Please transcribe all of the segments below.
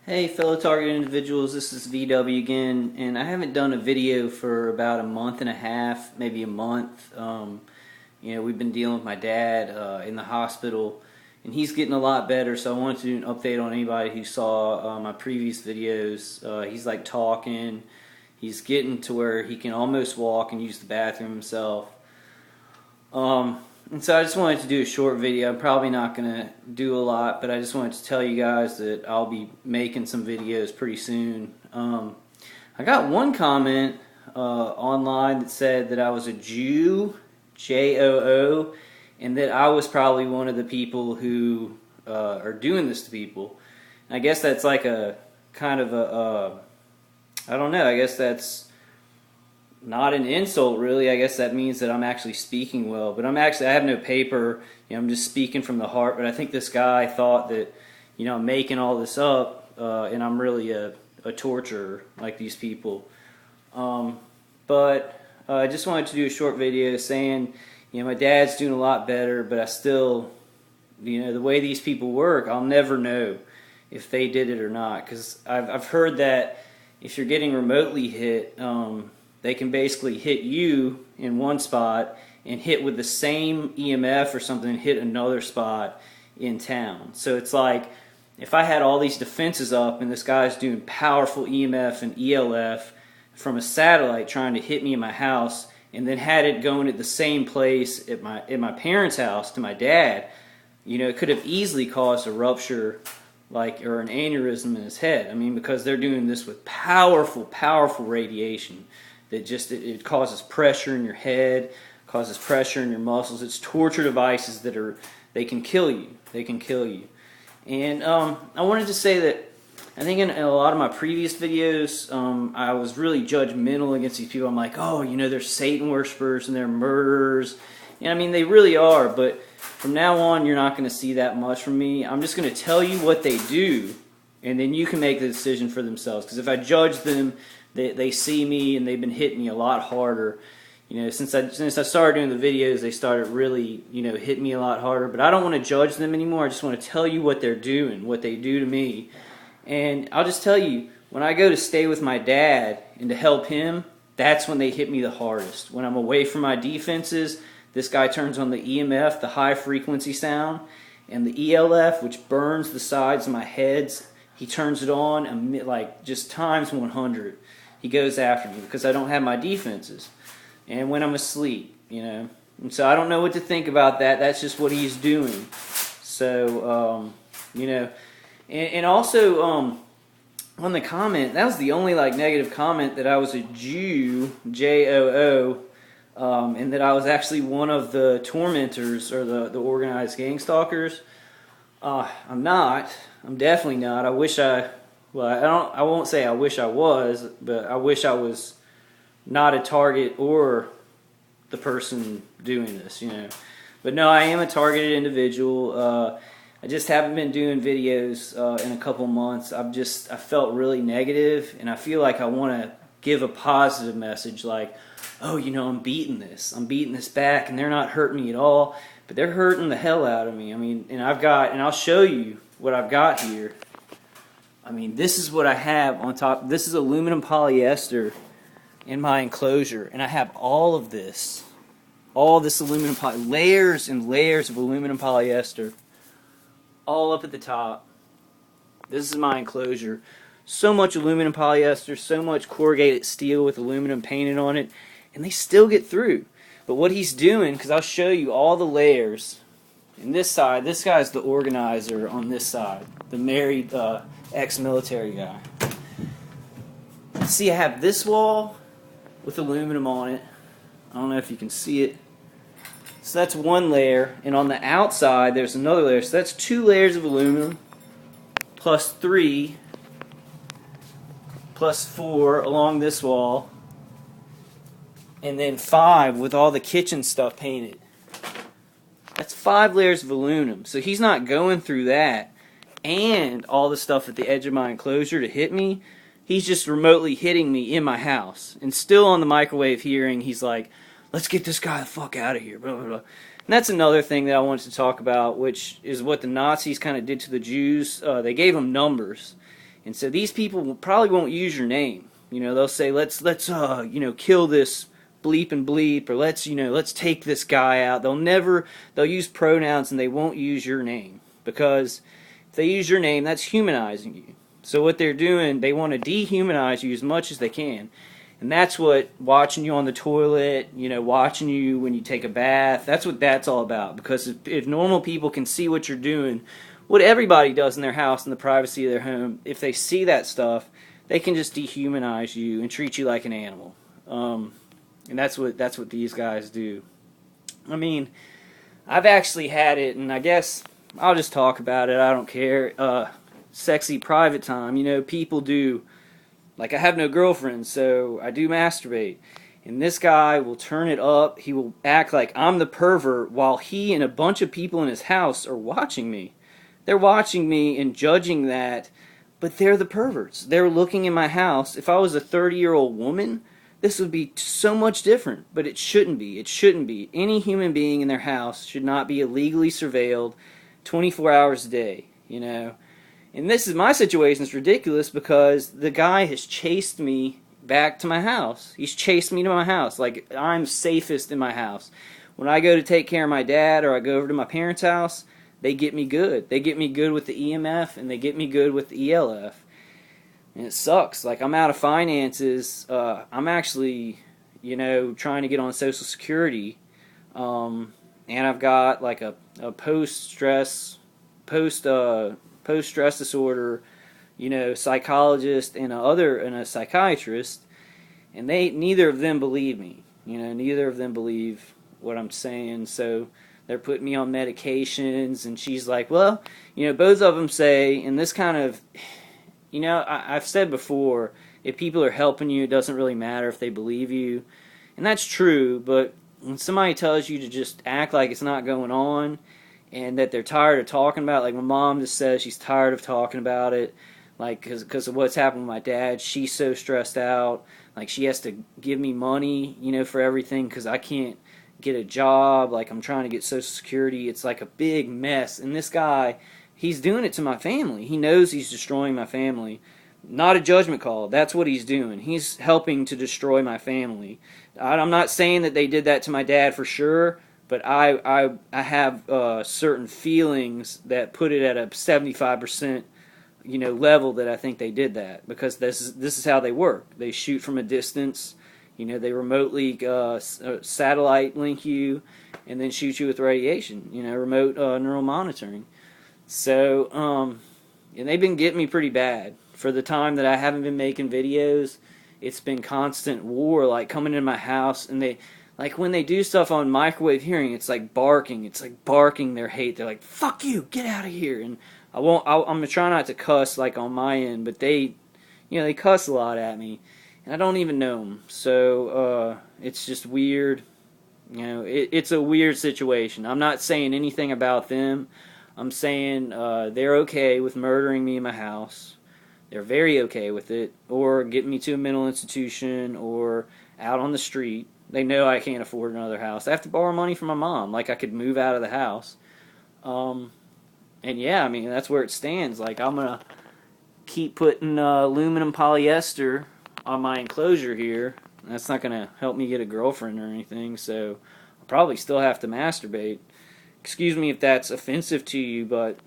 Hey fellow targeted individuals, this is VW again, and I haven't done a video for about a month and a half, maybe a month. We've been dealing with my dad in the hospital, and he's getting a lot better, so I wanted to do an update on anybody who saw my previous videos. He's like talking, he's getting to where he can almost walk and use the bathroom himself. And so I just wanted to do a short video. I'm probably not going to do a lot, but I just wanted to tell you guys that I'll be making some videos pretty soon. I got one comment online that said that I was a Jew, J-O-O, and that I was probably one of the people who are doing this to people. And I guess that's like a kind of I don't know, I guess that's not an insult, really. I guess that means that I'm actually speaking well. But I have no paper. I'm just speaking from the heart. But I think this guy thought that, I'm making all this up, and I'm really a torturer like these people. But I just wanted to do a short video saying, my dad's doing a lot better, but I still, the way these people work, I'll never know if they did it or not. Because I've heard that if you're getting remotely hit, they can basically hit you in one spot and hit with the same EMF or something and hit another spot in town. So it's like if I had all these defenses up and this guy's doing powerful EMF and ELF from a satellite trying to hit me in my house, and then had it going at the same place at my parents' house to my dad, it could have easily caused a rupture or an aneurysm in his head. I mean, because they're doing this with powerful radiation. That it causes pressure in your head, causes pressure in your muscles. It's torture devices they can kill you. They can kill you. And I wanted to say that I think in a lot of my previous videos, I was really judgmental against these people. I'm like, oh, they're Satan worshipers and they're murderers. And I mean, they really are. But from now on, you're not going to see that much from me. I'm just going to tell you what they do, and then you can make the decision for themselves. Because if I judge them, they see me and they've been hitting me a lot harder. Since I started doing the videos, they started really, hitting me a lot harder. But I don't want to judge them anymore. I just want to tell you what they're doing, what they do to me. And I'll just tell you, when I go to stay with my dad and to help him, that's when they hit me the hardest. When I'm away from my defenses, this guy turns on the EMF, the high frequency sound, and the ELF, which burns the sides of my heads. He turns it on like just times 100. He goes after me because I don't have my defenses. And when I'm asleep, And so I don't know what to think about that. That's just what he's doing. So, and also on the comment, that was the only negative comment, that I was a Jew, J-O-O, and that I was actually one of the tormentors or the organized gang stalkers. I'm not. I'm definitely not. I wish I won't say I wish I was, but I wish I was not a target or the person doing this, But no, I am a targeted individual. I just haven't been doing videos in a couple months. I felt really negative, and I feel like I want to give a positive message, like, oh, I'm beating this. I'm beating this back, and they're not hurting me at all, but they're hurting the hell out of me. I mean, and I'll show you what I've got here. I mean, this is what I have on top. This is aluminum polyester in my enclosure, and I have all this aluminum layers and layers of aluminum polyester all up at the top. This is my enclosure. So much aluminum polyester, so much corrugated steel with aluminum painted on it, and they still get through. But what he's doing, because I'll show you all the layers. And this side, this guy's the organizer on this side, the married ex-military guy. See, I have this wall with aluminum on it. I don't know if you can see it. So that's one layer, and on the outside there's another layer. So that's 2 layers of aluminum, plus 3, plus 4 along this wall, and then 5 with all the kitchen stuff painted. That's 5 layers of aluminum. So he's not going through that and all the stuff at the edge of my enclosure to hit me. He's just remotely hitting me in my house. And still on the microwave hearing, he's like, let's get this guy the fuck out of here, blah, blah, blah. And that's another thing that I wanted to talk about, which is what the Nazis kind of did to the Jews. They gave them numbers. And so these people probably won't use your name. They'll say, let's kill this bleep and bleep, or let's take this guy out. They'll use pronouns, and they won't use your name, because if they use your name, that's humanizing you. So what they're doing, they want to dehumanize you as much as they can. And that's what watching you on the toilet, watching you when you take a bath, that's what that's all about. Because if normal people can see what you're doing, what everybody does in their house in the privacy of their home, if they see that stuff, they can just dehumanize you and treat you like an animal. And that's what these guys do. I mean, I've actually had it, and I guess I'll just talk about it. I don't care. Sexy private time. People do. Like, I have no girlfriend, so I do masturbate. And this guy will turn it up. He will act like I'm the pervert while he and a bunch of people in his house are watching me. They're watching me and judging that, but they're the perverts. They're looking in my house. If I was a 30-year-old woman, this would be so much different, but it shouldn't be. It shouldn't be. Any human being in their house should not be illegally surveilled 24 hours a day, And my situation is ridiculous because the guy has chased me back to my house. He's chased me to my house. Like, I'm safest in my house. When I go to take care of my dad or I go over to my parents' house, they get me good. They get me good with the EMF, and they get me good with the ELF. And it sucks. Like, I'm out of finances. I'm actually, trying to get on Social Security. And I've got like a post-stress disorder, psychologist and a psychiatrist, and neither of them believe me. Neither of them believe what I'm saying. So they're putting me on medications, and she's like, well, both of them say, and this kind of, I've said before, if people are helping you, it doesn't really matter if they believe you, and that's true. But when somebody tells you to just act like it's not going on, and that they're tired of talking about it, like my mom just says she's tired of talking about it, like because of what's happened with my dad. She's so stressed out, like she has to give me money, for everything because I can't get a job. Like, I'm trying to get Social Security. It's like a big mess. And this guy, he's doing it to my family. He knows he's destroying my family. Not a judgment call. That's what he's doing. He's helping to destroy my family. I'm not saying that they did that to my dad for sure, but I have certain feelings that put it at a 75% level that I think they did that, because this is how they work. They shoot from a distance. They remotely satellite link you and then shoot you with radiation. Remote neural monitoring. So and they've been getting me pretty bad for the time that I haven't been making videos. It's been constant war, like coming in my house, and they. Like, when they do stuff on microwave hearing, it's like barking. It's like barking their hate. They're like, fuck you, get out of here. And I'm going to try not to cuss, like, on my end. But they cuss a lot at me. And I don't even know them. So, it's just weird. It's a weird situation. I'm not saying anything about them. I'm saying they're okay with murdering me in my house. They're very okay with it. Or getting me to a mental institution or out on the street. They know I can't afford another house. I have to borrow money from my mom. Like, I could move out of the house. And yeah, I mean, that's where it stands. Like, I'm going to keep putting aluminum polyester on my enclosure here. That's not going to help me get a girlfriend or anything, so I'll probably still have to masturbate. Excuse me if that's offensive to you, but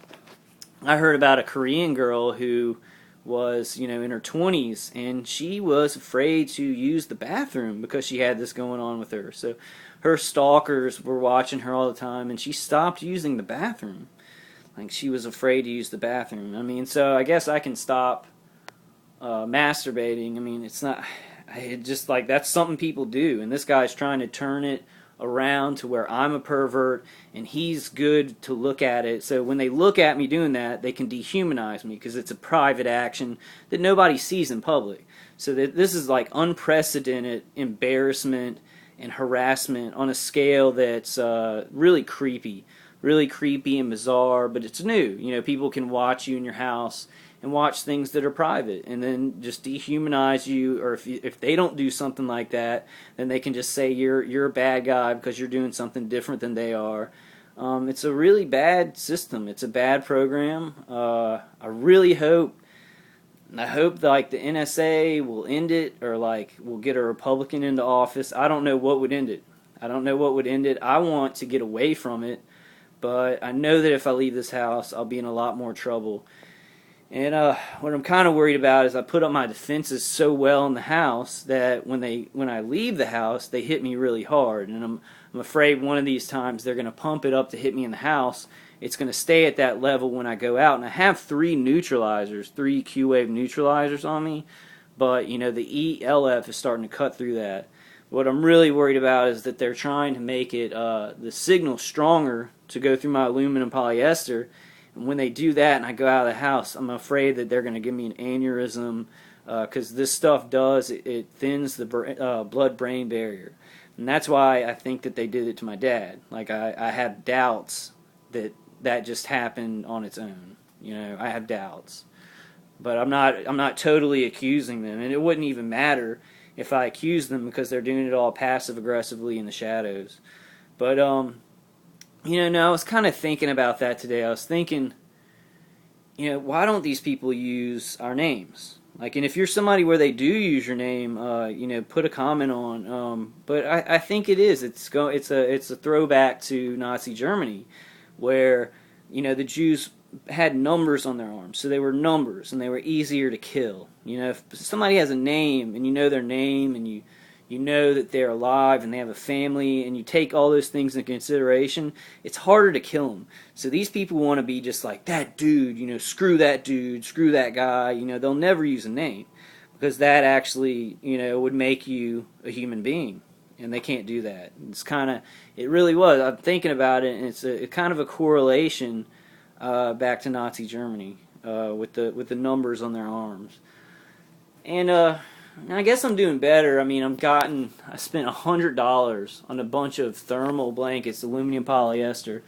I heard about a Korean girl who was, in her 20s, and she was afraid to use the bathroom because she had this going on with her. So her stalkers were watching her all the time, and she stopped using the bathroom. Like, she was afraid to use the bathroom. I mean, so I guess I can stop masturbating. I mean, it's not, just like, that's something people do, and this guy's trying to turn it around to where I'm a pervert and he's good to look at it. So when they look at me doing that, they can dehumanize me because it's a private action that nobody sees in public. So that this is like unprecedented embarrassment and harassment on a scale that's really creepy and bizarre, but it's new. People can watch you in your house and watch things that are private and then just dehumanize you, or if they don't do something like that, then they can just say you're a bad guy because you're doing something different than they are. It's a really bad system. It's a bad program. I really hope And I hope like the NSA will end it, or like we'll get a Republican into office. I don't know what would end it. I don't know what would end it. I want to get away from it, but I know that if I leave this house, I'll be in a lot more trouble. And what I'm kind of worried about is I put up my defenses so well in the house that when I leave the house, they hit me really hard. And I'm afraid one of these times they're going to pump it up to hit me in the house. It's going to stay at that level when I go out. And I have three Q-wave neutralizers on me. But, the ELF is starting to cut through that. What I'm really worried about is that they're trying to make it the signal stronger to go through my aluminum polyester. And when they do that and I go out of the house, I'm afraid that they're going to give me an aneurysm because this stuff it thins the blood-brain barrier. And that's why I think that they did it to my dad. Like, I have doubts that just happened on its own. I have doubts. But I'm not totally accusing them. And it wouldn't even matter if I accused them because they're doing it all passive-aggressively in the shadows. But, no, I was kind of thinking about that today. I was thinking, why don't these people use our names? Like, and if you're somebody where they do use your name, put a comment on. But I think it is. It's a throwback to Nazi Germany, where the Jews had numbers on their arms, so they were numbers and they were easier to kill. If somebody has a name and you know their name and you know that they're alive and they have a family, and you take all those things into consideration, it's harder to kill them. So these people want to be just like, that dude, screw that dude, screw that guy. They'll never use a name because that actually, would make you a human being, and they can't do that. It really was. I'm thinking about it, and it's kind of a correlation back to Nazi Germany with the numbers on their arms. And I guess I'm doing better. I mean, I spent $100 on a bunch of thermal blankets, aluminum polyester.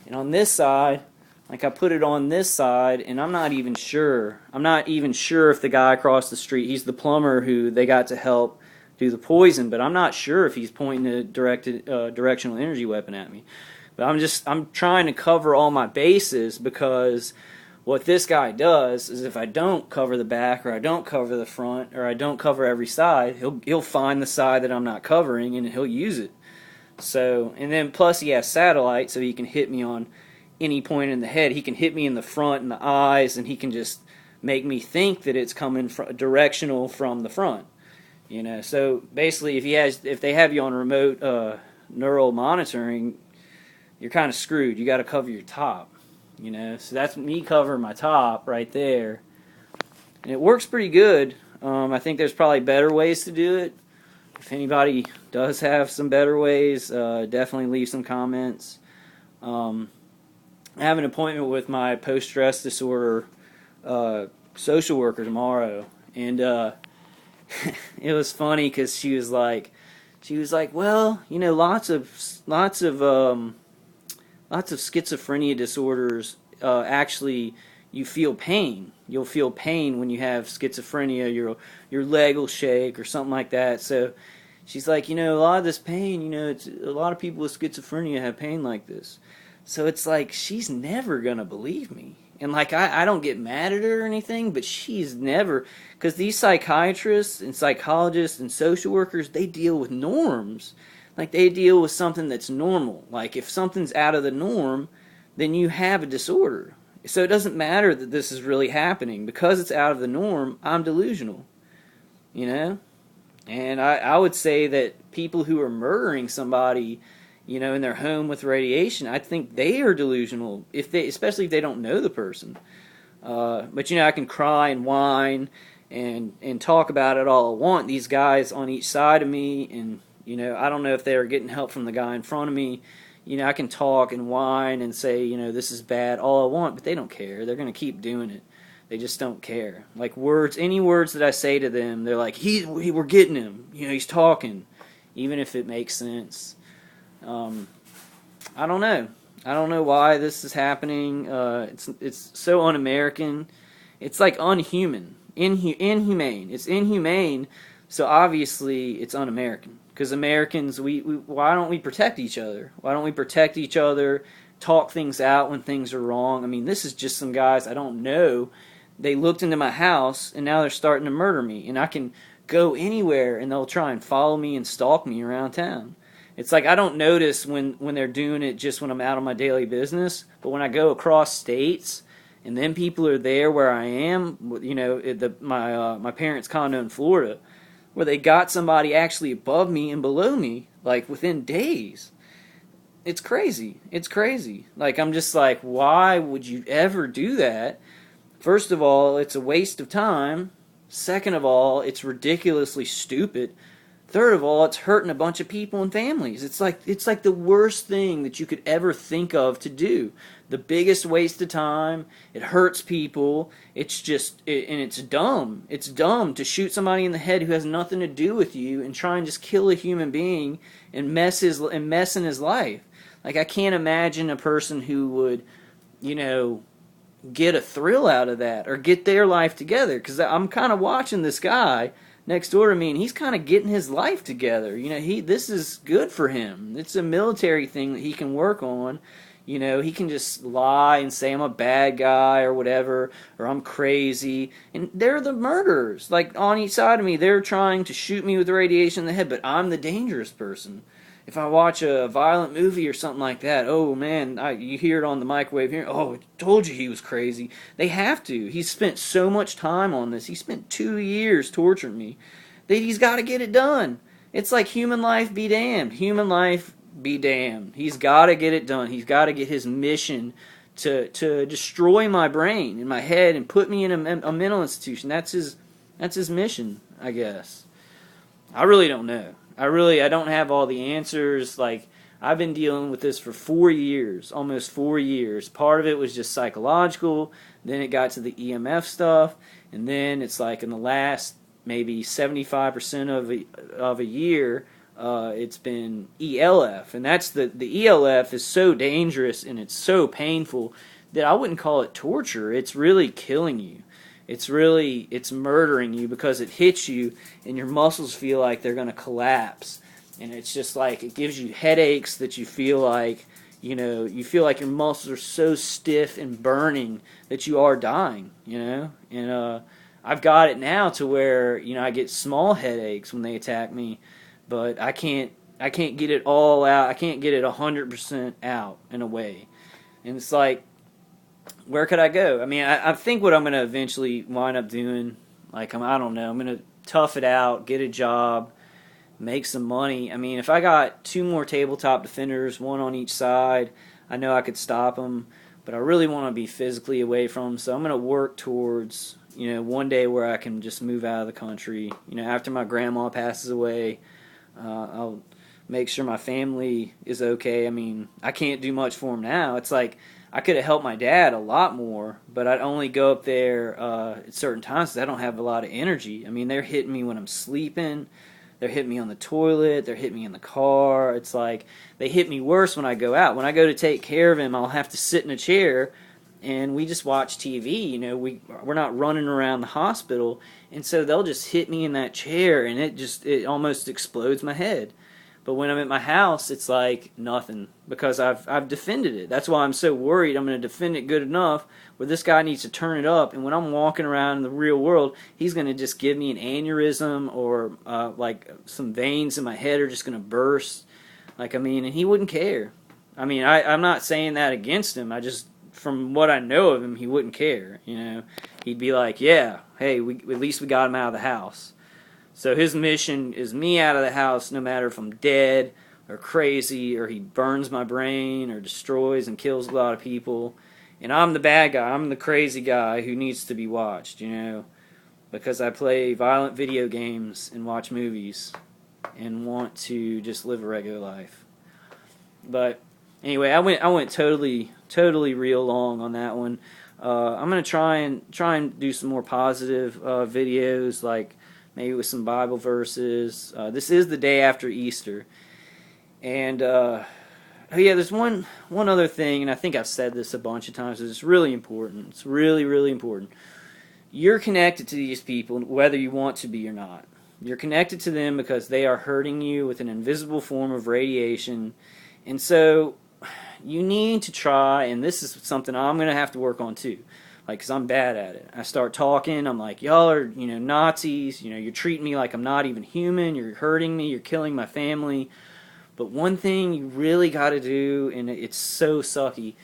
And on this side, like I put it on this side, and I'm not even sure. I'm not even sure if the guy across the street, he's the plumber who they got to help do the poison, but I'm not sure if he's pointing a directional energy weapon at me. But I'm trying to cover all my bases, because what this guy does is if I don't cover the back, or I don't cover the front, or I don't cover every side, he'll find the side that I'm not covering and he'll use it. So, and then plus he has satellite, so he can hit me on any point in the head. He can hit me in the front and the eyes, and he can just make me think that it's coming directional from the front. So basically, if they have you on remote neural monitoring, you're kind of screwed. You got to cover your top. So that's me covering my top right there, and it works pretty good. I think there's probably better ways to do it. If anybody does have some better ways, definitely leave some comments. I have an appointment with my post-stress disorder social worker tomorrow, and it was funny because she was like, well, lots of schizophrenia disorders, actually, you feel pain. You'll feel pain when you have schizophrenia. Your leg will shake or something like that. So she's like, a lot of this pain, it's a lot of people with schizophrenia have pain like this. So it's like, she's never going to believe me. And like, I don't get mad at her or anything, but she's never, because these psychiatrists and psychologists and social workers, they deal with norms. Like, they deal with something that's normal. Like, if something's out of the norm, then you have a disorder. So it doesn't matter that this is really happening. Because it's out of the norm, I'm delusional. And I would say that people who are murdering somebody, in their home with radiation, I think they are delusional, especially if they don't know the person. But, I can cry and whine and talk about it all I want. These guys on each side of me, and I don't know if they are getting help from the guy in front of me. I can talk and whine and say, this is bad, all I want, but they don't care. They're going to keep doing it. They just don't care. Like any words that I say to them, they're like, we're getting him. He's talking, even if it makes sense. I don't know. I don't know why this is happening. It's so un-American. It's like unhuman, inhumane. It's inhumane, so obviously it's un-American. Because Americans, why don't we protect each other? Why don't we protect each other, talk things out when things are wrong? I mean, this is just some guys I don't know they looked into my house and now they're starting to murder me. And I can go anywhere and they'll try and follow me and stalk me around town. It's like I don't notice when they're doing it just when I'm out on my daily business, but when I go across states and then people are there where I am, my parents' condo in Florida, where they got somebody actually above me and below me, like within days. It's crazy. It's crazy. Like, I'm just like, why would you ever do that? First of all, it's a waste of time. Second of all, it's ridiculously stupid. Third of all, it's hurting a bunch of people and families. It's like the worst thing that you could ever think of to do. The biggest waste of time. It hurts people. It's just, and it's dumb. It's dumb to shoot somebody in the head who has nothing to do with you and try and just kill a human being and mess in his life. Like, I can't imagine a person who would, get a thrill out of that or get their life together. Because I'm kind of watching this guy next door to me, and he's kind of getting his life together. This is good for him. It's a military thing that he can work on. He can just lie and say I'm a bad guy or whatever, or I'm crazy. And they're the murderers. Like, on each side of me, they're trying to shoot me with radiation in the head, but I'm the dangerous person. If I watch a violent movie or something like that, oh man, you hear it on the microwave here, oh, I told you he was crazy. They have to. He's spent so much time on this. He spent 2 years torturing me. He's got to get it done. It's like human life be damned. Human life be damned. He's got to get it done. He's got to get his mission to destroy my brain and my head and put me in a mental institution. That's his mission, I guess. I really don't know. I don't have all the answers. Like, I've been dealing with this for 4 years, almost 4 years. Part of it was just psychological, then it got to the EMF stuff, and then it's like in the last maybe 75% of a year, it's been ELF. And that's the ELF is so dangerous and it's so painful that I wouldn't call it torture. It's really killing you. It's murdering you because it hits you and your muscles feel like they're going to collapse. And it's just like, it gives you headaches that you feel like, you feel like your muscles are so stiff and burning that you are dying, And I've got it now to where, I get small headaches when they attack me, but I can't get it all out. I can't get it 100% out in a way. And it's like, where could I go? I mean, I think what I'm going to eventually wind up doing, like, I don't know, I'm going to tough it out, get a job, make some money. I mean, if I got 2 more tabletop defenders, 1 on each side, I know I could stop them, but I really want to be physically away from them, so I'm going to work towards, one day where I can just move out of the country. After my grandma passes away, I'll make sure my family is okay. I mean, I can't do much for them now. It's like, I could have helped my dad a lot more, but I'd only go up there at certain times because I don't have a lot of energy. I mean, they're hitting me when I'm sleeping. They're hitting me on the toilet. They're hitting me in the car. It's like they hit me worse when I go out. When I go to take care of him, I'll have to sit in a chair, and we just watch TV. We're not running around the hospital, and so they'll just hit me in that chair, and it almost explodes my head. But when I'm at my house, it's like nothing because I've defended it. That's why I'm so worried. I'm going to defend it good enough where this guy needs to turn it up. And when I'm walking around in the real world, he's going to just give me an aneurysm or like some veins in my head are just going to burst. And he wouldn't care. I mean, I'm not saying that against him. From what I know of him, he wouldn't care. He'd be like, yeah, hey, at least we got him out of the house. So his mission is me out of the house no matter if I'm dead or crazy or he burns my brain or destroys and kills a lot of people. And I'm the bad guy. I'm the crazy guy who needs to be watched, because I play violent video games and watch movies and want to just live a regular life. But anyway, I went totally real long on that one. I'm going to try and do some more positive videos, like maybe with some Bible verses. This is the day after Easter. And, there's one other thing, and I think I've said this a bunch of times, it's really important. It's really, really important. You're connected to these people, whether you want to be or not. You're connected to them because they are hurting you with an invisible form of radiation. And so, you need to try, and this is something I'm going to have to work on too, like, because I'm bad at it. I start talking, I'm like, y'all are, Nazis, you're treating me like I'm not even human, you're hurting me, you're killing my family. But one thing you really got to do, and it's so sucky,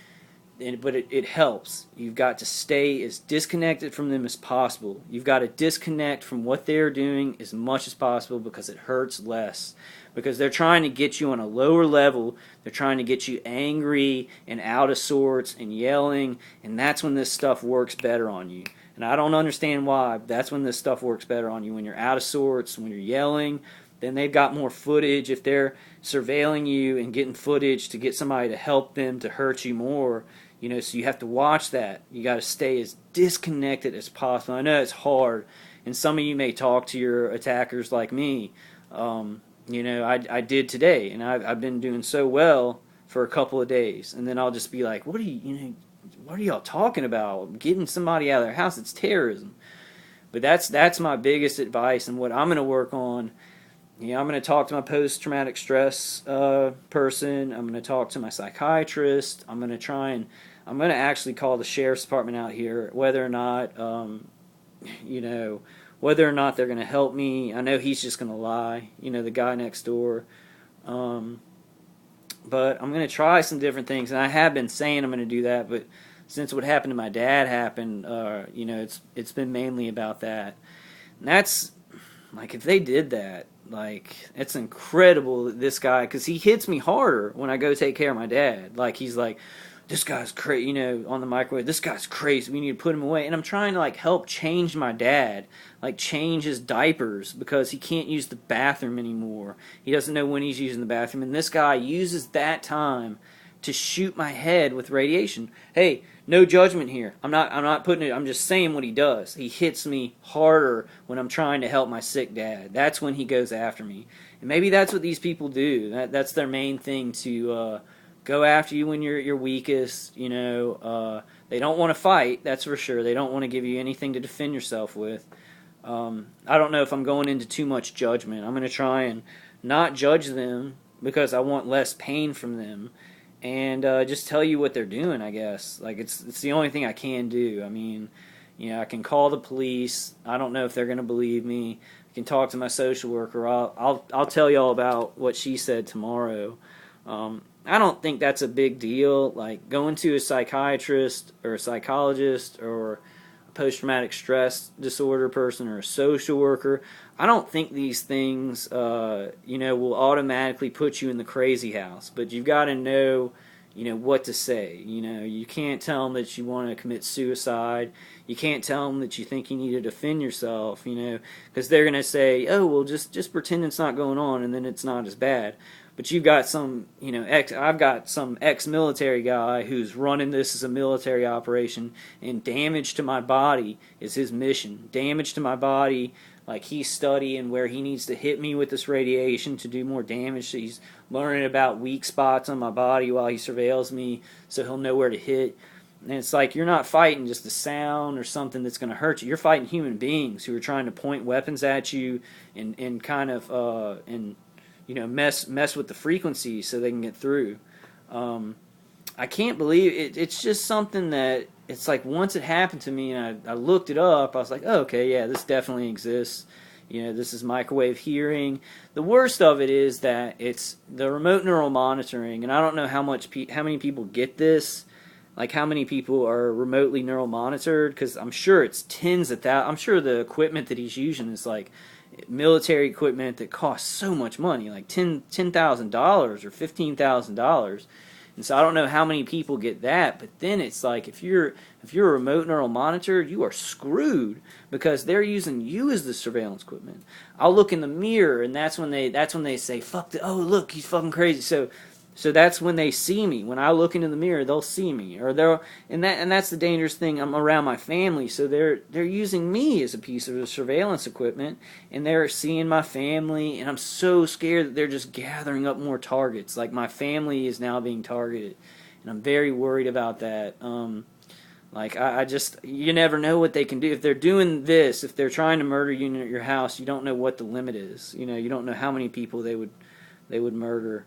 but it helps. You've got to stay as disconnected from them as possible. You've got to disconnect from what they're doing as much as possible because it hurts less. Because they're trying to get you on a lower level. They're trying to get you angry and out of sorts and yelling, and that's when this stuff works better on you. And I don't understand why, but that's when this stuff works better on you. When you're out of sorts, when you're yelling, then they've got more footage. If they're surveilling you and getting footage to get somebody to help them to hurt you more, so you have to watch that. You got to stay as disconnected as possible. I know it's hard, and some of you may talk to your attackers like me. I did today, and I've been doing so well for a couple of days, and then I'll just be like, what are y'all talking about? Getting somebody out of their house, it's terrorism. But that's my biggest advice, and what I'm going to work on. I'm going to talk to my post-traumatic stress person. I'm going to talk to my psychiatrist. I'm going to actually call the sheriff's department out here, whether or not they're going to help me. I know he's just going to lie, the guy next door. But I'm going to try some different things, and I have been saying I'm going to do that, but since what happened to my dad happened, it's been mainly about that. And that's, like, if they did that, like, it's incredible that this guy, because he hits me harder when I go take care of my dad. Like, he's like, this guy's crazy, on the microwave, this guy's crazy, we need to put him away. And I'm trying to, like, help change my dad, like, change his diapers, because he can't use the bathroom anymore. He doesn't know when he's using the bathroom. And this guy uses that time to shoot my head with radiation. Hey, no judgment here. I'm not putting it, I'm just saying what he does. He hits me harder when I'm trying to help my sick dad. That's when he goes after me. And maybe that's what these people do. That's their main thing, to go after you when you're weakest. They don't want to fight, that's for sure. They don't want to give you anything to defend yourself with. I don't know if I'm going into too much judgment. I'm going to try and not judge them because I want less pain from them. And just tell you what they're doing, I guess. Like, it's the only thing I can do. I mean, I can call the police. I don't know if they're going to believe me. I can talk to my social worker. I'll tell y'all about what she said tomorrow. I don't think that's a big deal. Like, going to a psychiatrist or a psychologist or a post-traumatic stress disorder person or a social worker, I don't think these things, will automatically put you in the crazy house. But you've got to know, what to say. You can't tell them that you want to commit suicide. You can't tell them that you think you need to defend yourself, because they're going to say, oh, well, just pretend it's not going on, and then it's not as bad. But you've got some, I've got some ex-military guy who's running this as a military operation, and damage to my body is his mission. Damage to my body, like, he's studying where he needs to hit me with this radiation to do more damage. So he's learning about weak spots on my body while he surveils me, so he'll know where to hit. And it's like, you're not fighting just a sound or something that's going to hurt you. You're fighting human beings who are trying to point weapons at you and kind of mess with the frequency so they can get through. I can't believe it. It's just something that, it's like, once it happened to me and I looked it up, I was like, oh, okay, yeah, this definitely exists. This is microwave hearing. The worst of it is that it's the remote neural monitoring, and I don't know how many people get this, like how many people are remotely neural monitored, because I'm sure it's tens of thousands. I'm sure the equipment that he's using is like military equipment that costs so much money, like $10,000 or $15,000. And so I don't know how many people get that, but then it's like, if you're a remote neural monitor, you are screwed, because they're using you as the surveillance equipment. I'll look in the mirror, and that's when they say, "Fuck! Oh, look, he's fucking crazy." So that's when they see me. When I look into the mirror, they'll see me, and that's the dangerous thing. I'm around my family, so they're using me as a piece of surveillance equipment, and they're seeing my family, and I'm so scared that they're just gathering up more targets. Like, my family is now being targeted, and I'm very worried about that. I just, you never know what they can do. If they're doing this, if they're trying to murder you at your house, you don't know what the limit is. You don't know how many people they would murder.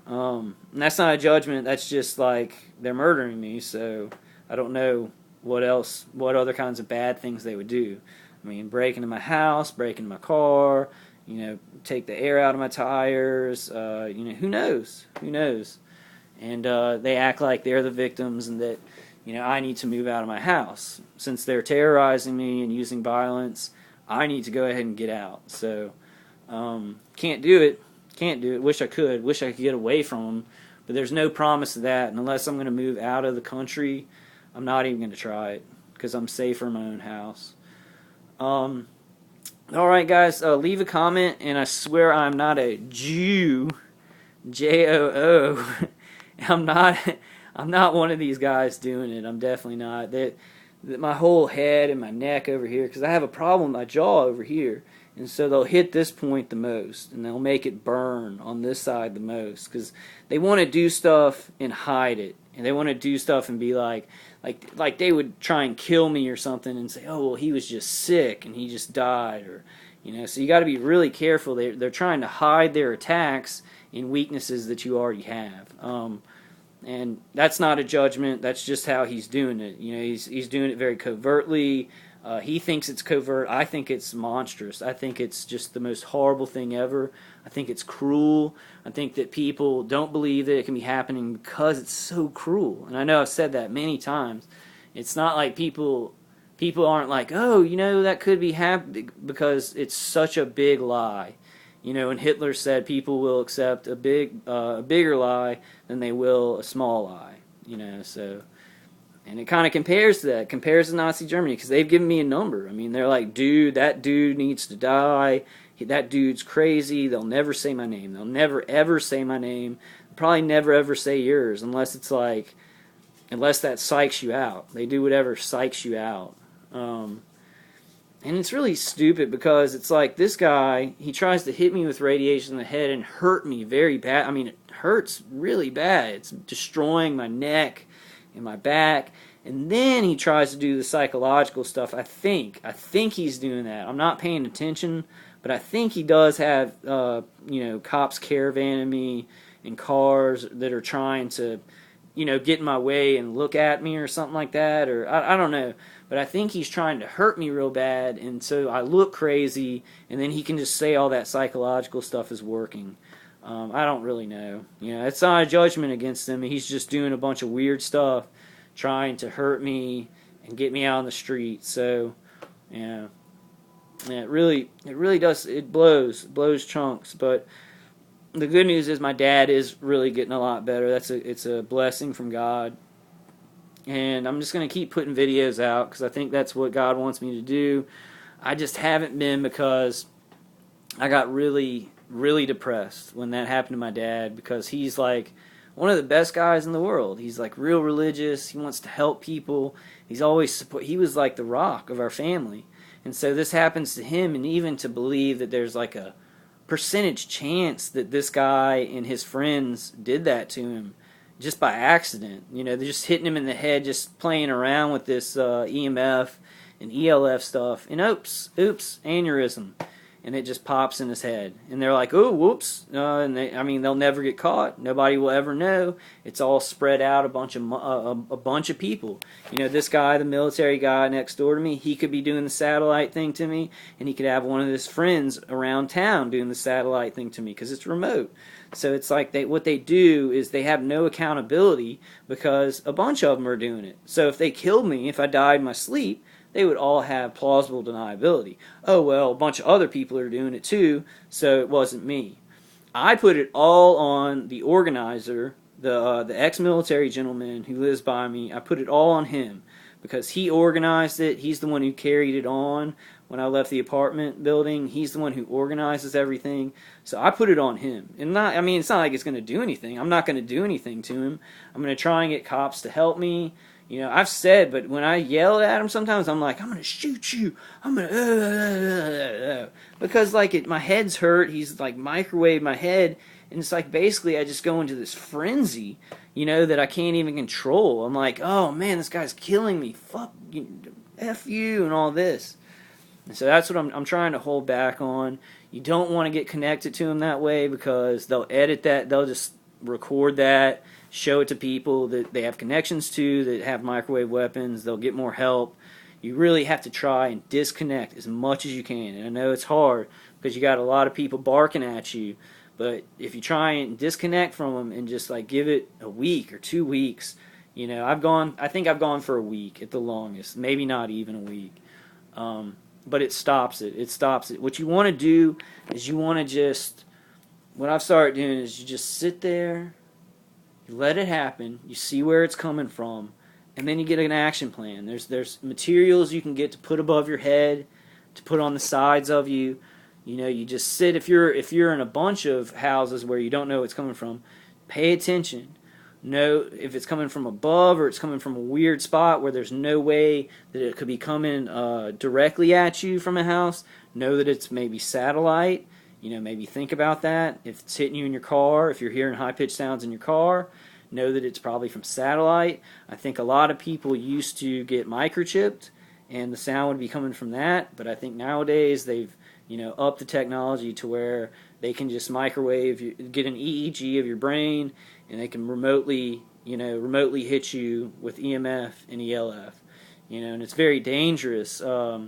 And that's not a judgment. That's just like, they're murdering me, so I don't know what else? What other kinds of bad things they would do? I mean, break into my house, break into my car, take the air out of my tires. Who knows? Who knows? And they act like they're the victims and that, I need to move out of my house. Since they're terrorizing me and using violence, I need to go ahead and get out. So, can't do it. Can't do it. Wish I could. Wish I could get away from them. But there's no promise of that. And unless I'm going to move out of the country, I'm not even going to try it because I'm safer in my own house. All right, guys, leave a comment, and I swear I'm not a Jew, J-O-O. I'm not one of these guys doing it. I'm definitely not. My whole head and my neck over here, because I have a problem with my jaw over here, and so they'll hit this point the most, and they'll make it burn on this side the most, because they want to do stuff and hide it, and they want to do stuff and be like they would try and kill me or something and say, oh, well, he was just sick and he just died, or so you got to be really careful. They're trying to hide their attacks in weaknesses that you already have. And that's not a judgment. That's just how he's doing it. He's doing it very covertly. He thinks it's covert. I think it's monstrous. I think it's just the most horrible thing ever. I think it's cruel. I think that people don't believe that it can be happening because it's so cruel. And I know I've said that many times. It's not like people aren't like, oh, that could be happening, because it's such a big lie. And Hitler said people will accept a bigger lie than they will a small lie. So, and it kind of compares to that, compares to Nazi Germany, because they've given me a number. I mean, they're like, dude, that dude needs to die. That dude's crazy. They'll never say my name. They'll never ever say my name. Probably never ever say yours, unless that psychs you out. They do whatever psychs you out. And it's really stupid, because it's like this guy, he tries to hit me with radiation in the head and hurt me very bad. I mean, it hurts really bad. It's destroying my neck and my back. And then he tries to do the psychological stuff. I think he's doing that. I'm not paying attention, but I think he does have, cops caravanning me in cars that are trying to, get in my way and look at me or something like that. Or I don't know. But I think he's trying to hurt me real bad, and so I look crazy, and then he can just say all that psychological stuff is working. I don't really know. It's not a judgment against him. He's just doing a bunch of weird stuff, trying to hurt me and get me out on the street. So, yeah, it really does. It blows chunks. But the good news is my dad is really getting a lot better. It's a blessing from God. And I'm just going to keep putting videos out because I think that's what God wants me to do. I just haven't been, because I got really, really depressed when that happened to my dad, because he's like one of the best guys in the world. He's like real religious. He wants to help people. He was like the rock of our family. And so this happens to him, and even to believe that there's like a percentage chance that this guy and his friends did that to him just by accident. They're just hitting him in the head, just playing around with this EMF and ELF stuff, and oops, aneurysm, and it just pops in his head, and they're like, oh, whoops, and they'll never get caught. Nobody will ever know. It's all spread out a bunch of people. This guy, the military guy next door to me, he could be doing the satellite thing to me, and he could have one of his friends around town doing the satellite thing to me, because it's remote. So it's like what they do is they have no accountability, because a bunch of them are doing it. So if they killed me, if I died in my sleep, they would all have plausible deniability. Oh, well, a bunch of other people are doing it too, so it wasn't me. I put it all on the organizer, the ex-military gentleman who lives by me. I put it all on him, because he organized it. He's the one who carried it on when I left the apartment building. He's the one who organizes everything. So I put it on him. And it's not like it's going to do anything. I'm not going to do anything to him. I'm going to try and get cops to help me. I've said, but when I yell at him sometimes, I'm like, I'm going to shoot you. I'm going to, because my head's hurt. He's like microwaved my head. And it's like basically I just go into this frenzy, that I can't even control. I'm like, oh man, this guy's killing me. Fuck you, F you, and all this. And so that's what I'm trying to hold back on. You don't want to get connected to him that way, because they'll edit that. They'll just record that, show it to people that they have connections to that have microwave weapons. They'll get more help. You really have to try and disconnect as much as you can. And I know it's hard because you got a lot of people barking at you. But if you try and disconnect from them and just like give it a week or 2 weeks, I think I've gone for a week at the longest, maybe not even a week. But it stops it. It stops it. What you want to do is what I've started doing is you just sit there, you let it happen, you see where it's coming from, and then you get an action plan. There's materials you can get to put above your head, to put on the sides of you. You just sit. If you're in a bunch of houses where you don't know what's coming from, pay attention. Know if it's coming from above or it's coming from a weird spot where there's no way that it could be coming directly at you from a house. Know that it's maybe satellite. Maybe think about that. If it's hitting you in your car, if you're hearing high-pitched sounds in your car, know that it's probably from satellite. I think a lot of people used to get microchipped, and the sound would be coming from that. But I think nowadays they've upped the technology to where they can just microwave, get an EEG of your brain, and they can remotely hit you with EMF and ELF. And it's very dangerous. I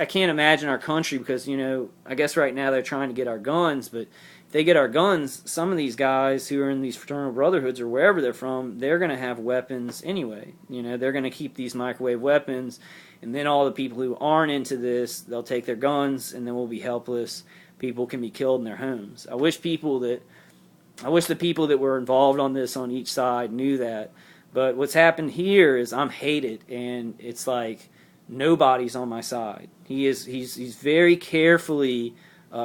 can't imagine our country because, I guess right now they're trying to get our guns, but if they get our guns, some of these guys who are in these fraternal brotherhoods or wherever they're from, they're going to have weapons anyway. They're going to keep these microwave weapons, and then all the people who aren't into this, they'll take their guns, and then we'll be helpless. People can be killed in their homes. I wish the people that were involved on this on each side knew that. But what's happened here is I'm hated, and it's like nobody's on my side. He's very carefully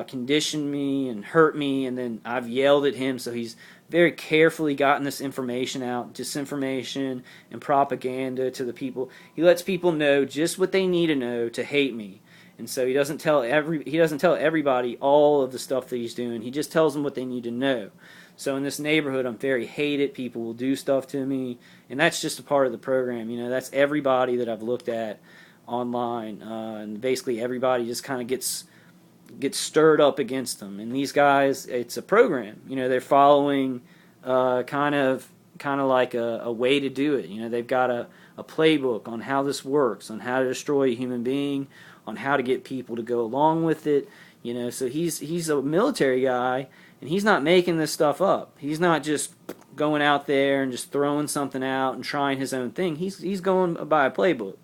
conditioned me and hurt me, and then I've yelled at him, so he's very carefully gotten this information out, disinformation and propaganda to the people. He lets people know just what they need to know to hate me. And so he doesn't tell everybody all of the stuff that he's doing. He just tells them what they need to know. So in this neighborhood, I'm very hated. People will do stuff to me, and that's just a part of the program. That's everybody that I've looked at online, and basically everybody just kind of gets stirred up against them. And these guys, it's a program. They're following kind of like a way to do it. They've got a playbook on how this works, on how to destroy a human being, on how to get people to go along with it. So he's a military guy, and he's not making this stuff up. He's not just going out there and just throwing something out and trying his own thing. He's going by a playbook.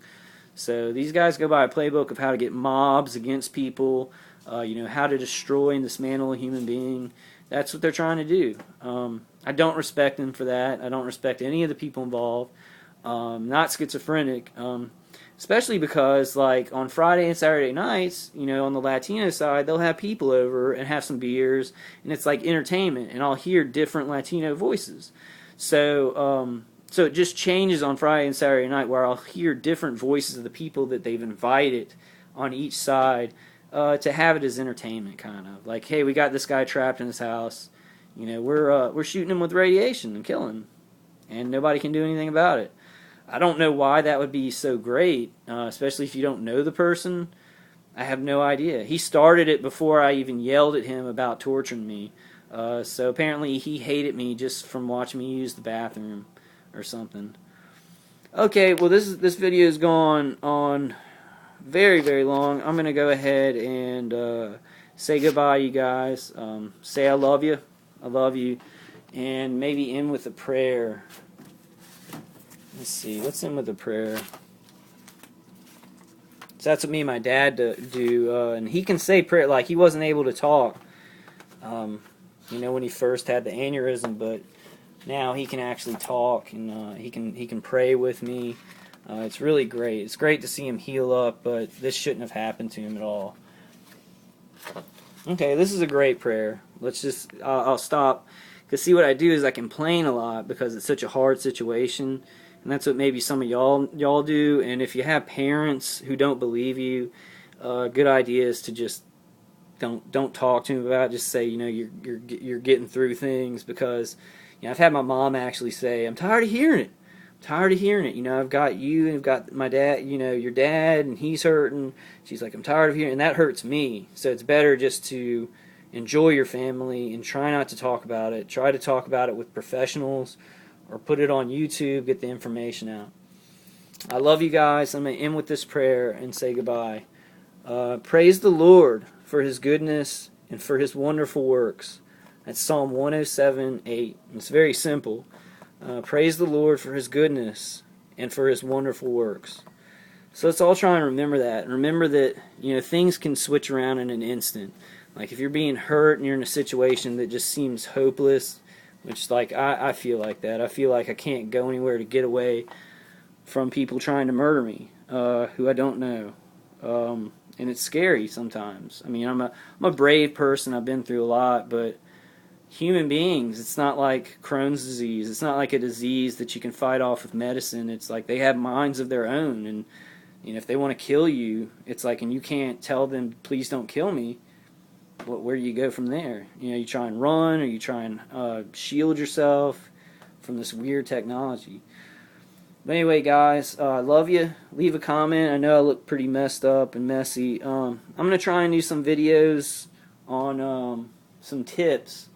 So these guys go by a playbook of how to get mobs against people, how to destroy and dismantle a human being. That's what they're trying to do. I don't respect them for that. I don't respect any of the people involved. Not schizophrenic, especially because like on Friday and Saturday nights, on the Latino side, they'll have people over and have some beers, and it's like entertainment, and I'll hear different Latino voices. So it just changes on Friday and Saturday night where I'll hear different voices of the people that they've invited on each side to have it as entertainment, kind of. Like, hey, we got this guy trapped in his house. We're shooting him with radiation and killing him, and nobody can do anything about it. I don't know why that would be so great, especially if you don't know the person. I have no idea. He started it before I even yelled at him about torturing me. So apparently he hated me just from watching me use the bathroom or something. Okay, well this video has gone on very, very long. I'm gonna go ahead and say goodbye, you guys. Say I love you, and maybe end with a prayer. Let's see, let's end with a prayer. So that's what me and my dad do, and he can say prayer. Like, he wasn't able to talk, when he first had the aneurysm, but now he can actually talk, and he can pray with me. It's really great. It's great to see him heal up, but this shouldn't have happened to him at all. Okay, this is a great prayer. I'll stop, because see, what I do is I complain a lot because it's such a hard situation, and that's what maybe some of y'all do. And if you have parents who don't believe you, good idea is to just don't talk to them about it. Just say, you're getting through things, because I've had my mom actually say, I'm tired of hearing it. I've got you, and I've got my dad, your dad, and he's hurting. She's like, I'm tired of hearing it, and that hurts me. So it's better just to, enjoy your family, and try not to talk about it. Try to talk about it with professionals or put it on YouTube, get the information out. I love you guys. I'm going to end with this prayer and say goodbye. Praise the Lord for His goodness and for His wonderful works. That's Psalm 107:8. It's very simple. Praise the Lord for His goodness and for His wonderful works. So let's all try and remember that. And remember that, things can switch around in an instant. Like if you're being hurt and you're in a situation that just seems hopeless, which I feel like that. I feel like I can't go anywhere to get away from people trying to murder me, who I don't know. And it's scary sometimes. I mean, I'm a brave person. I've been through a lot, but human beings, it's not like Crohn's disease. It's not like a disease that you can fight off with medicine. It's like they have minds of their own, and if they want to kill you, it's like, and you can't tell them, please don't kill me. Where do you go from there? You try and run, or you try and shield yourself from this weird technology. But anyway, guys, I love you. Leave a comment. I know I look pretty messed up and messy. I'm going to try and do some videos on some tips.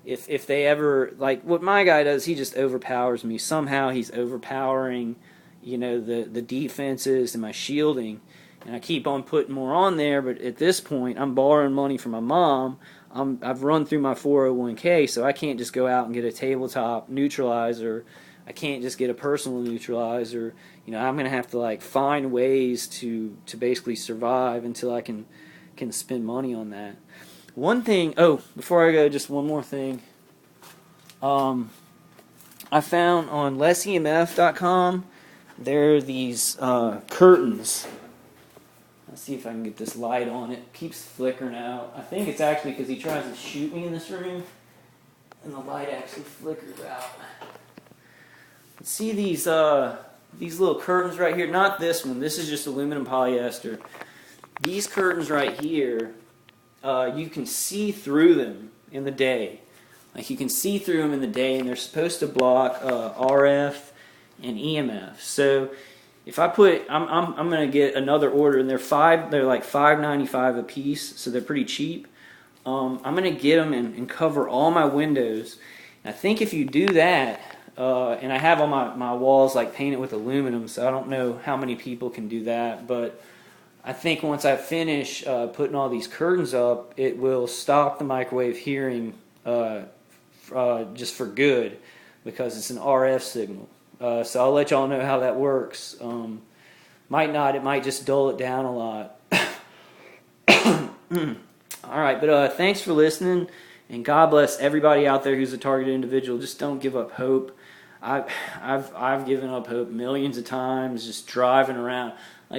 If they ever, like what my guy does, he just overpowers me. Somehow he's overpowering, the defenses and my shielding. And I keep on putting more on there, but at this point, I'm borrowing money from my mom. I've run through my 401k, so I can't just go out and get a tabletop neutralizer. I can't just get a personal neutralizer. I'm going to have to find ways to basically survive until I can spend money on that. One thing, before I go, just one more thing. I found on lessemf.com, there are these curtains. Let's see if I can get this light on. It keeps flickering out. I think it's actually because he tries to shoot me in this room, and the light actually flickers out. See these little curtains right here? Not this one. This is just aluminum polyester. These curtains right here, you can see through them in the day. You can see through them in the day, and they're supposed to block RF and EMF. So if I put, I'm going to get another order, and they're like $5.95 a piece, so they're pretty cheap. I'm going to get them and cover all my windows. And I think if you do that, and I have all my walls painted with aluminum, so I don't know how many people can do that, but I think once I finish putting all these curtains up, it will stop the microwave hearing just for good, because it's an RF signal. So I'll let y'all know how that works. Might not, it might just dull it down a lot. Alright, but thanks for listening, and God bless everybody out there who's a targeted individual. Just don't give up hope. I've given up hope millions of times, just driving around,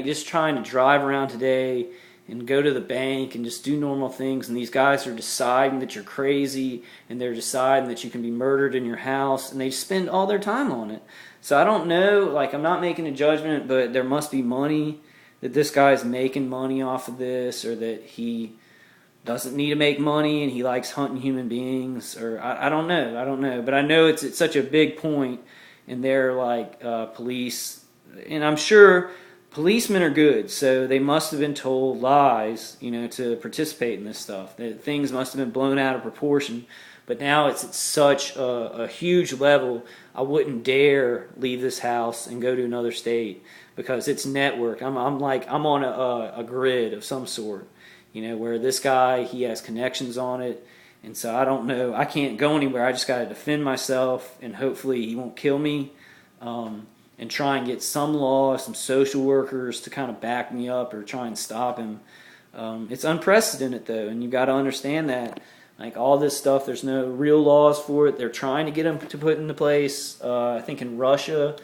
just trying to drive around today and go to the bank and just do normal things, and these guys are deciding that you're crazy, and they're deciding that you can be murdered in your house, and they spend all their time on it. So I don't know, I'm not making a judgment, but there must be money, that this guy's making money off of this, or that he doesn't need to make money and he likes hunting human beings, or I don't know, but I know it's at such a big point, and they're police, and I'm sure policemen are good, so they must have been told lies, to participate in this stuff. That things must have been blown out of proportion, but now it's at such a huge level, I wouldn't dare leave this house and go to another state, because it's network. I'm on a grid of some sort. Where this guy, he has connections on it, and so I don't know, I can't go anywhere. I just got to defend myself, and hopefully he won't kill me, and try and get some law, some social workers to kind of back me up or try and stop him. It's unprecedented, though, and you've got to understand that. All this stuff, there's no real laws for it. They're trying to get them to put into place. I think in Russia,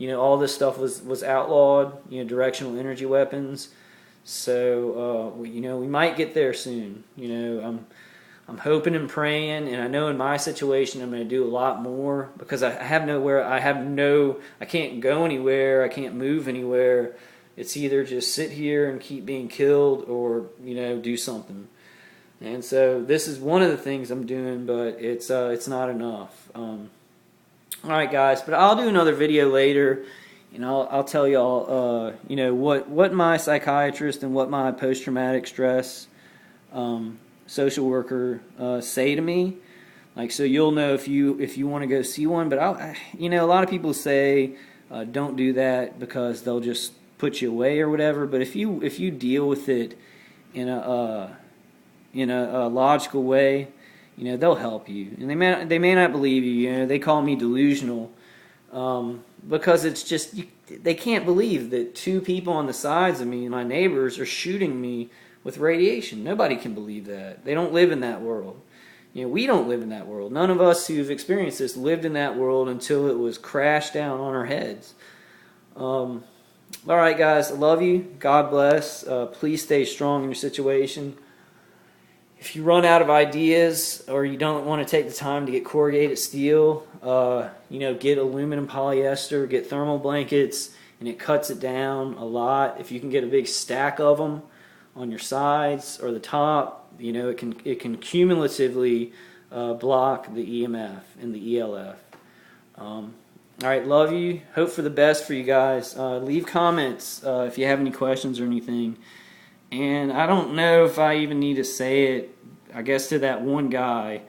all this stuff was outlawed, directional energy weapons. So, we might get there soon. I'm hoping and praying, and I know in my situation I'm going to do a lot more, because I can't go anywhere, I can't move anywhere. It's either just sit here and keep being killed, or, do something. And so this is one of the things I'm doing, but it's not enough. Alright guys, but I'll do another video later, and I'll tell y'all, what my psychiatrist and what my post-traumatic stress social worker say to me. Like, so you'll know if you want to go see one. But a lot of people say don't do that because they'll just put you away or whatever. But if you deal with it in a logical way, they'll help you. And they may not believe you. They call me delusional because it's just they can't believe that two people on the sides of me, my neighbors, are shooting me with radiation. Nobody can believe that. They don't live in that world. We don't live in that world. None of us who've experienced this lived in that world until it was crashed down on our heads. All right, guys, I love you. God bless. Please stay strong in your situation. If you run out of ideas or you don't want to take the time to get corrugated steel, get aluminum polyester, get thermal blankets, and it cuts it down a lot. If you can get a big stack of them on your sides or the top, it can cumulatively block the EMF and the ELF. All right, love you. Hope for the best for you guys. Leave comments if you have any questions or anything. And I don't know if I even need to say it, I guess, to that one guy.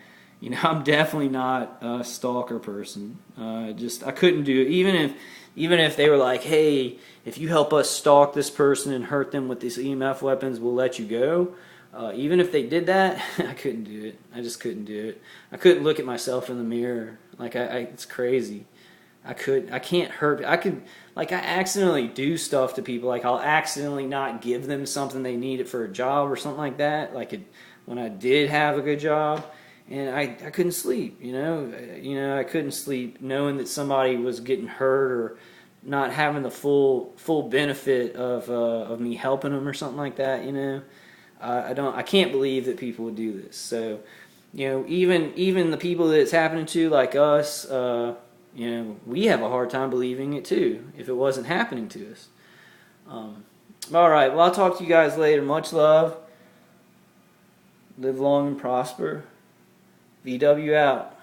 I'm definitely not a stalker person. I couldn't do it. Even if they were like, hey, if you help us stalk this person and hurt them with these EMF weapons, we'll let you go. Even if they did that, I couldn't do it. I just couldn't do it. I couldn't look at myself in the mirror. It's crazy. I can't hurt. I accidentally do stuff to people. Like, I'll accidentally not give them something they needed for a job or something like that. When I did have a good job, and I couldn't sleep. I couldn't sleep knowing that somebody was getting hurt or not having the full benefit of me helping them or something like that. I can't believe that people would do this. So, even the people that it's happening to, like us, we have a hard time believing it too if it wasn't happening to us. All right, well, I'll talk to you guys later. Much love. Live long and prosper. VW out.